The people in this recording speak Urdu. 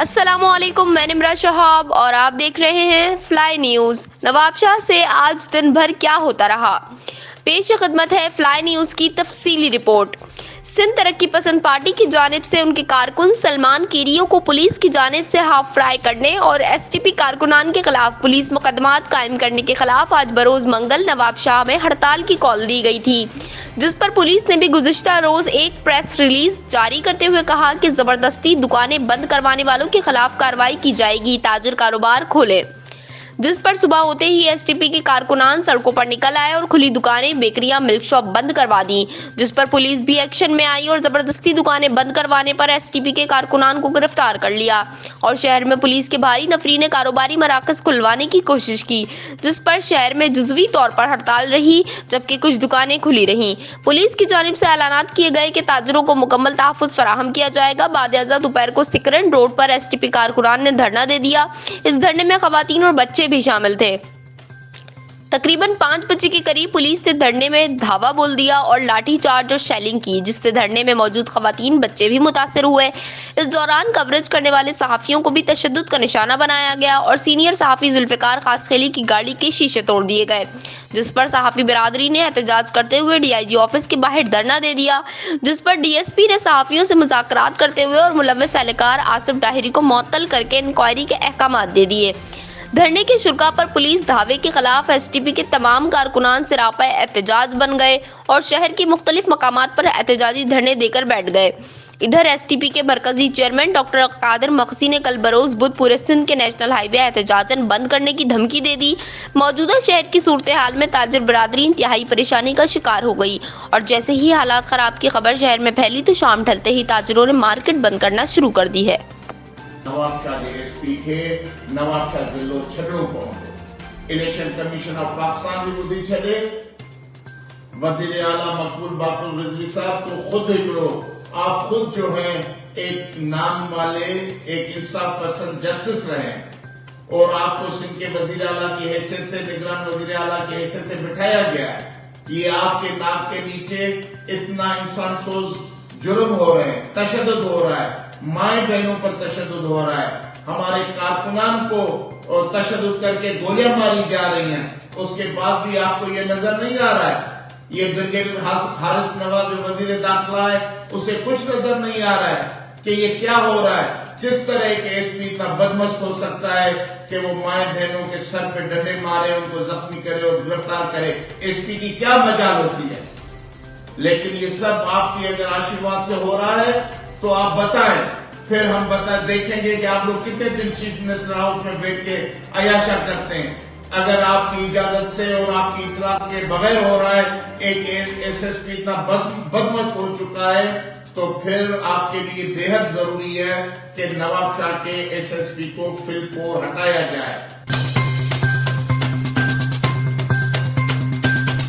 السلام علیکم، میں نمرہ شہاب اور آپ دیکھ رہے ہیں فلائی نیوز۔ نواب شاہ سے آج دن بھر کیا ہوتا رہا؟ پیش خدمت ہے فلائی نیوز کی تفصیلی رپورٹ۔ سندھ ترقی پسند پارٹی کی جانب سے ان کے کارکن سلمان کیریو کو پولیس کی جانب سے ہاف فرائی کرنے اور ایس ٹی پی کارکنان کے خلاف پولیس مقدمات قائم کرنے کے خلاف آج بروز منگل نواب شاہ میں ہڑتال کی کال دی گئی تھی، جس پر پولیس نے بھی گزشتہ روز ایک پریس ریلیز جاری کرتے ہوئے کہا کہ زبردستی دکانیں بند کروانے والوں کے خلاف کارروائی کی جائے گی، تاجر کاروبار کھولے، جس پر صبح ہوتے ہی ایس ٹی پی کے کارکنان سڑکوں پر نکل آئے اور کھلی دکانیں، بیکریاں، ملک شاپ بند کروا دیں، جس پر پولیس بھی ایکشن میں آئی اور زبردستی دکانیں بند کروانے پر ایس ٹی پی کے کارکنان کو گرفتار کر لیا اور شہر میں پولیس کے بھاری نفری نے کاروباری مراکز کھلوانے کی کوشش کی، جس پر شہر میں جزوی طور پر ہڑتال رہی جبکہ کچھ دکانیں کھلی رہیں۔ پولیس کی جانب سے اعلانات کیے گئے کہ تاجروں کو مکمل تحفظ فراہم کیا جائے گا۔ بعد ازاں دوپہر کو سکرن روڈ پر ایس ٹی پی کارکنان نے دھرنا دے دیا۔ اس دھرنے میں خواتین اور بچے بھی شامل تھے۔ تقریباً 5 بجے کے قریب پولیس نے دھرنے میں دھاوا بول دیا اور لاٹھی چارج اور شیلنگ کی، جس سے دھرنے میں موجود خواتین، بچے بھی متاثر ہوئے۔ اس دوران کوریج کرنے والے صحافیوں کو بھی تشدد کا نشانہ بنایا گیا اور سینئر صحافی ذوالفقار خاصخیلی کی گاڑی کے شیشے توڑ دیے گئے، جس پر صحافی برادری نے احتجاج کرتے ہوئے ڈی آئی جی آفس کے باہر دھرنا دے دیا، جس پر ڈی ایس پی نے صحافیوں سے مذاکرات کرتے ہوئے اور ملوث اہلکار آصف ڈاہری کو معطل کر کے انکوائری کے احکامات دے دیے۔ دھرنے کے شرکاء پر پولیس دھاوے کے خلاف ایس ٹی پی کے تمام کارکنان سراپا احتجاج بن گئے اور شہر کی مختلف مقامات پر احتجاجی دھرنے دے کر بیٹھ گئے۔ ادھر ایس ٹی پی کے مرکزی چیئرمین ڈاکٹر قادر مقسی نے کل بروز بدھ پورے سندھ کے نیشنل ہائی وے احتجاجاً بند کرنے کی دھمکی دے دی۔ موجودہ شہر کی صورتحال میں تاجر برادری انتہائی پریشانی کا شکار ہو گئی اور جیسے ہی حالات خراب کی خبر شہر میں پھیلی تو شام ڈھلتے ہی تاجروں نے مارکیٹ بند کرنا شروع کر دی ہے۔ نواب شاہ جی ایس پی کے نواب شاہ ضلع چھڑوں پہنچے، الیکشن کمیشن آف پاکستان بھی بدھی چھڑے، وزیر اعلیٰ مقبول باقر رضوی صاحب تو خود اکڑو، آپ خود جو ہیں ایک نام والے، ایک انصاف پسند جسٹس رہے اور آپ کو سندھ کے وزیر اعلیٰ کی حیثیت سے، نگران وزیر اعلیٰ کی حیثیت سے بٹھایا گیا ہے۔ یہ آپ کے ناک کے نیچے اتنا انسان سوز جرم ہو رہے ہیں، تشدد ہو رہا ہے، مائیں بہنوں پر تشدد ہو رہا ہے، ہمارے کارکنان کو تشدد کر کے گولیاں ماری جا رہی ہیں، اس کے بعد بھی آپ کو یہ نظر نہیں آ رہا ہے۔ یہ بریگیڈیئر حارث نواب جو وزیر داخلہ ہے، اسے کچھ نظر نہیں آ رہا ہے کہ یہ کیا ہو رہا ہے۔ کس طرح ایک ایس پی اتنا بدمست ہو سکتا ہے کہ وہ مائیں بہنوں کے سر پہ ڈنڈے مارے، ان کو زخمی کرے اور گرفتار کرے؟ ایس پی کی کیا مجال ہوتی ہے؟ لیکن یہ سب آپ کی اگر آشیرواد سے ہو رہا ہے تو آپ بتائیں، پھر ہم دیکھیں گے کہ آپ لوگ کتنے دن چیف منسٹر ہاؤس میں بیٹھ کے عیاشہ کرتے ہیں۔ اگر آپ کی اجازت سے اور آپ کی اطلاع کے بغیر ہو رہا ہے، ایک ایس ایس پی اتنا بدمست ہو چکا ہے، تو پھر آپ کے لیے بے حد ضروری ہے کہ نواب شاہ کے ایس ایس پی کو فی الفور ہٹایا جائے۔